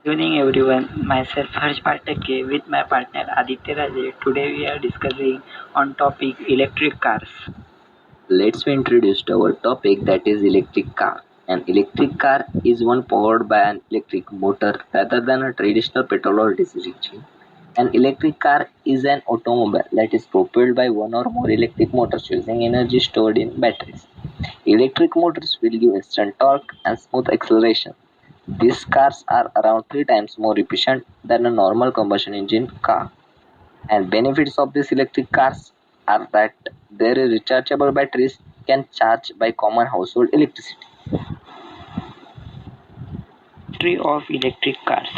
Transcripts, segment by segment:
Good evening everyone, myself Harsh Pathake with my partner Aditya Raje. Today we are discussing on topic electric cars. Let's introduce to our topic that is electric car. An electric car is one powered by an electric motor rather than a traditional petrol or diesel engine. An electric car is an automobile that is propelled by one or more electric motors using energy stored in batteries. Electric motors will give instant torque and smooth acceleration. These cars are around 3 times more efficient than a normal combustion engine car. And benefits of these electric cars are that their rechargeable batteries can charge by common household electricity. History of electric cars.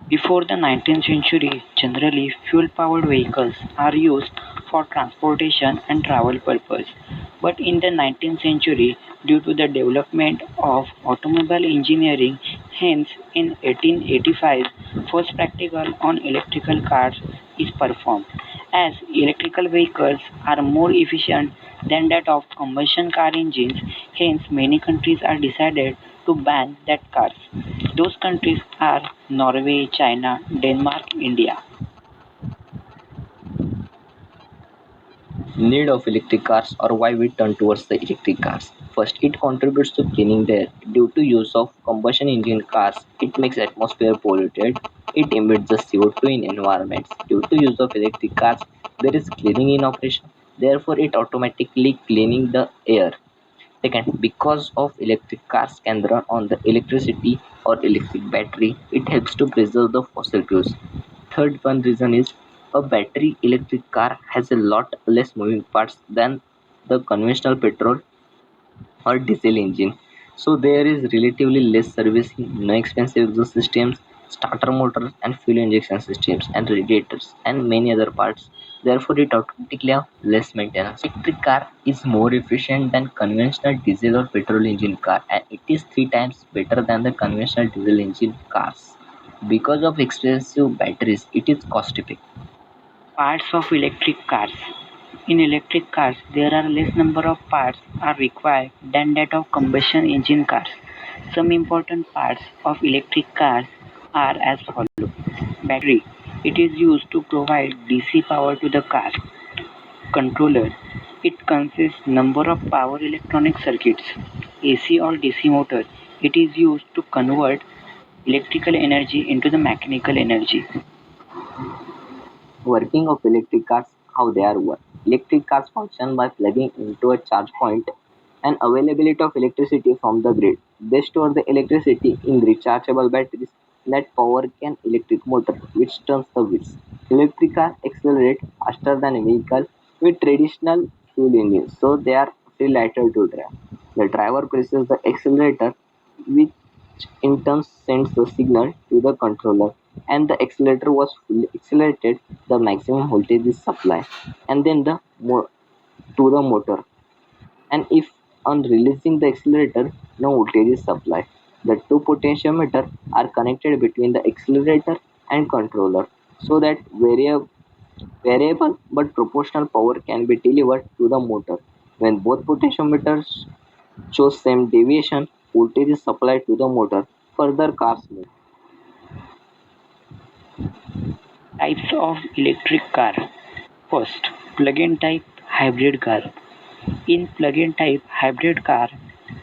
Before the 19th century, generally fuel-powered vehicles are used for transportation and travel purpose. But in the 19th century, due to the development of automobile engineering, hence in 1885, first practical on electrical cars is performed. As electrical vehicles are more efficient than that of combustion car engines, hence many countries are decided to ban that cars. Those countries are Norway, China, Denmark, India. Need of electric cars or why we turn towards the electric cars. First, it contributes to cleaning the air. Due to use of combustion engine cars, it makes atmosphere polluted. It emits the CO2 in environments. Due to use of electric cars, there is cleaning in operation. Therefore, it automatically cleaning the air. Second, because of electric cars can run on the electricity or electric battery, it helps to preserve the fossil fuels. Third one reason is a battery electric car has a lot less moving parts than the conventional petrol or diesel engine. So there is relatively less servicing, no expensive exhaust systems, starter motors and fuel injection systems and radiators and many other parts. Therefore, it automatically have less maintenance. Electric car is more efficient than conventional diesel or petrol engine car and it is 3 times better than the conventional diesel engine cars. Because of expensive batteries, it is cost effective. Parts of electric cars. In electric cars, there are less number of parts are required than that of combustion engine cars. Some important parts of electric cars are as follows. Battery. It is used to provide DC power to the car. Controller. It consists number of power electronic circuits. AC or DC motor. It is used to convert electrical energy into the mechanical energy. Working of electric cars, how they are work. Electric cars function by plugging into a charge point and availability of electricity from the grid. They store the electricity in rechargeable batteries that power an electric motor which turns the wheels. Electric cars accelerate faster than a vehicle with traditional fuel engines, so they are free lateral to drive. The driver presses the accelerator which in turn sends the signal to the controller and the accelerator was fully accelerated the maximum voltage is supplied and then to the motor and if on releasing the accelerator no voltage is supplied. The two potentiometers are connected between the accelerator and controller so that variable but proportional power can be delivered to the motor. When both potentiometers show same deviation, voltage is supplied to the motor. Further cars move. Types of electric car. First, plug-in type hybrid car. In plug-in type hybrid car,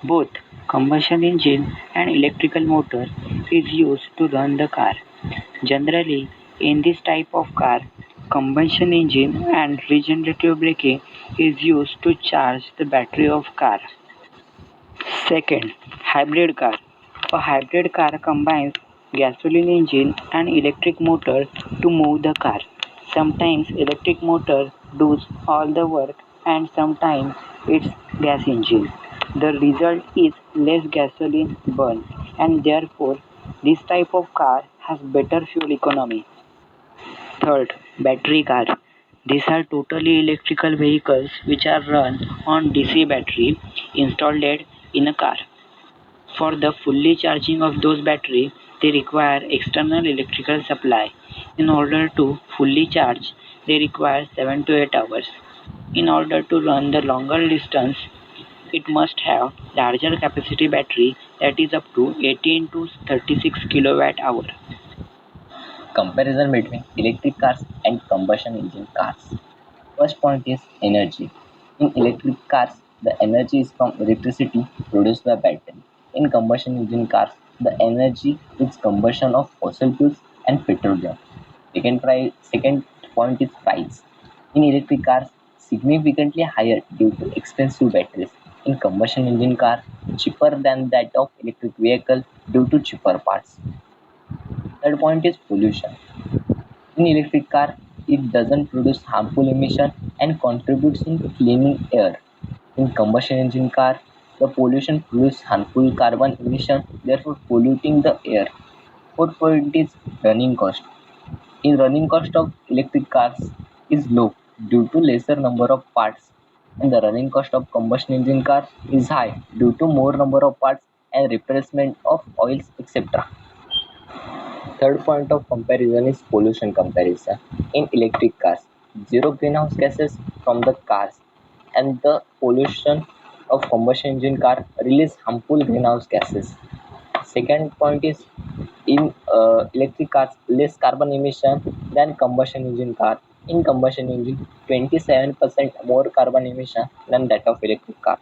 both combustion engine and electrical motor is used to run the car. Generally, in this type of car, combustion engine and regenerative braking is used to charge the battery of car. Second, hybrid car. A hybrid car combines gasoline engine and electric motor to move the car. Sometimes electric motor does all the work and sometimes it's gas engine. The result is less gasoline burn and therefore this type of car has better fuel economy. Third, battery car. These are totally electrical vehicles which are run on DC battery installed in a car. For the fully charging of those batteries, they require external electrical supply. In order to fully charge, they require 7 to 8 hours. In order to run the longer distance, it must have larger capacity battery that is up to 18 to 36 kilowatt hour. Comparison between electric cars and combustion engine cars. First point is energy. In electric cars, the energy is from electricity produced by battery. In combustion engine cars, the energy is combustion of fossil fuels and petroleum. Second point is price. In electric cars, significantly higher due to expensive batteries. In combustion engine car, cheaper than that of electric vehicle due to cheaper parts. Third point is pollution. In electric car, it doesn't produce harmful emission and contributes in cleaning air. In combustion engine car, the pollution produces harmful carbon emission, therefore polluting the air. Fourth point is running cost. In running cost of electric cars is low due to lesser number of parts, and the running cost of combustion engine car is high due to more number of parts and replacement of oils, etc. Third point of comparison is pollution comparison. In electric cars, zero greenhouse gases from the cars and the pollution of combustion engine car release harmful greenhouse gases. Second point is in electric cars less carbon emission than combustion engine car. In combustion engine, 27% more carbon emission than that of electric car.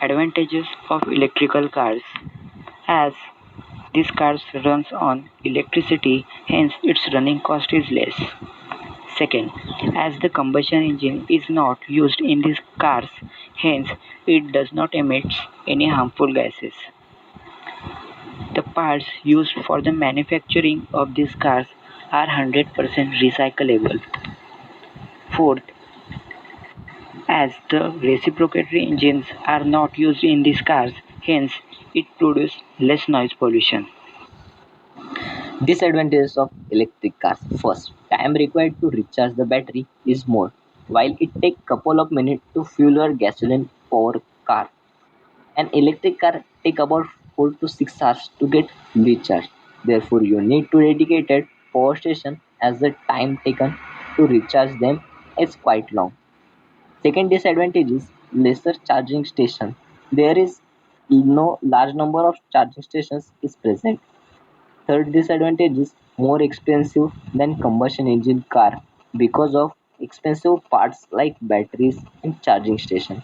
Advantages of electrical cars: as this car runs on electricity, hence its running cost is less. Second, as the combustion engine is not used in these cars, hence it does not emit any harmful gases. The parts used for the manufacturing of these cars are 100% recyclable. Fourth, as the reciprocating engines are not used in these cars, hence it produces less noise pollution. Disadvantages of electric cars. First, time required to recharge the battery is more, while it takes couple of minutes to fuel your gasoline power car. An electric car take about 4 to 6 hours to get fully charged. Therefore, you need to dedicated power station as the time taken to recharge them is quite long. Second disadvantage is lesser charging station. There is no large number of charging stations is present. Third disadvantage is more expensive than combustion engine car because of expensive parts like batteries and charging station.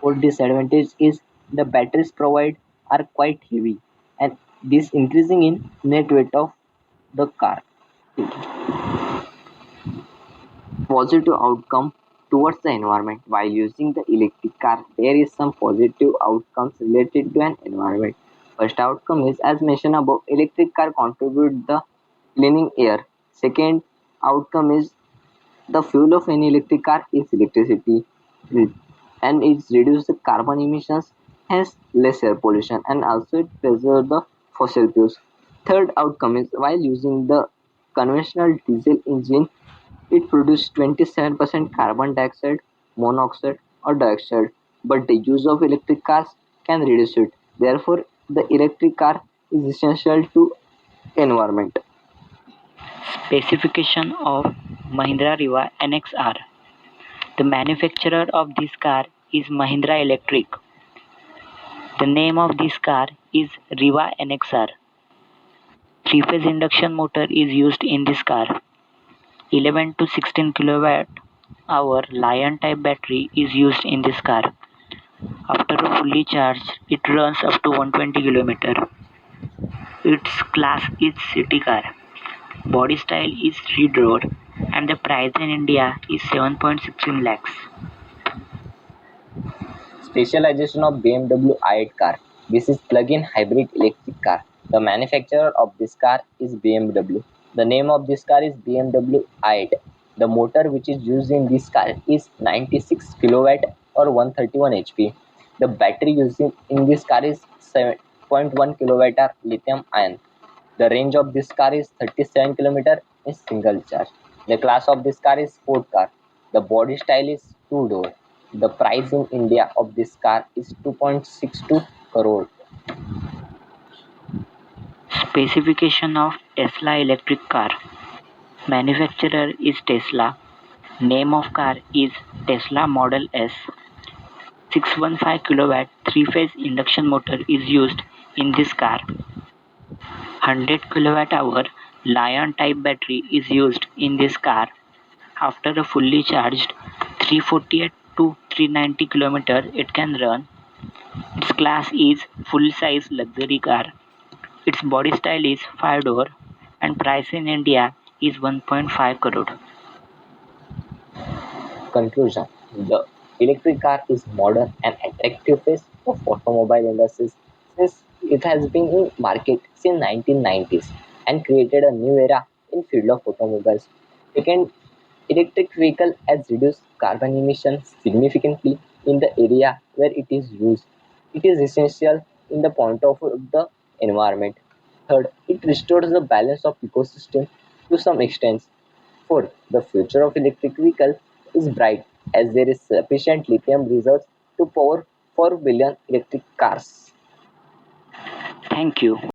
Fourth disadvantage is the batteries provided are quite heavy and this increasing in net weight of the car. Positive outcome towards the environment. While using the electric car, there is some positive outcomes related to an environment. First outcome is as mentioned above, electric car contribute the cleaning air. Second outcome is the fuel of any electric car is electricity and it reduces the carbon emissions, hence less air pollution and also it preserves the fossil fuels. Third outcome is while using the conventional diesel engine it produces 27% carbon dioxide, monoxide, or dioxide, but the use of electric cars can reduce it. Therefore, the electric car is essential to environment. Specification of Mahindra Riva NXR. The manufacturer of this car is Mahindra Electric. The name of this car is Riva NXR. Three-phase induction motor is used in this car. 11 to 16 kilowatt hour Lion type battery is used in this car. After fully charged, it runs up to 120 km. Its class is city car. Body style is three-door and the price in India is 7.16 lakhs. Specialization of BMW i8 car. This is plug-in hybrid electric car. The manufacturer of this car is BMW. The name of this car is BMW i8. The motor which is used in this car is 96 kilowatt or 131 HP. The battery used in this car is 7.1 kilowatt hour lithium ion. The range of this car is 37 km in single charge. The class of this car is sport car. The body style is two-door. The price in India of this car is 2.62 crore. Specification of Tesla electric car. Manufacturer is Tesla. Name of car is Tesla Model S. 615 kilowatt three-phase induction motor is used in this car. 100 kilowatt hour Lion type battery is used in this car. After a fully charged 348 to 390 km it can run. Its class is full size luxury car. Its body style is 5 door and price in India is 1.5 crore. Conclusion: the electric car is modern and attractive face of automobile industry since it has been in market since 1990s and created a new era in field of automobiles. Second, electric vehicle has reduced carbon emissions significantly in the area where it is used. It is essential in the point of the environment. Third, it restores the balance of ecosystem to some extent. Fourth, the future of electric vehicle is bright as there is sufficient lithium reserves to power 4 billion electric cars. Thank you.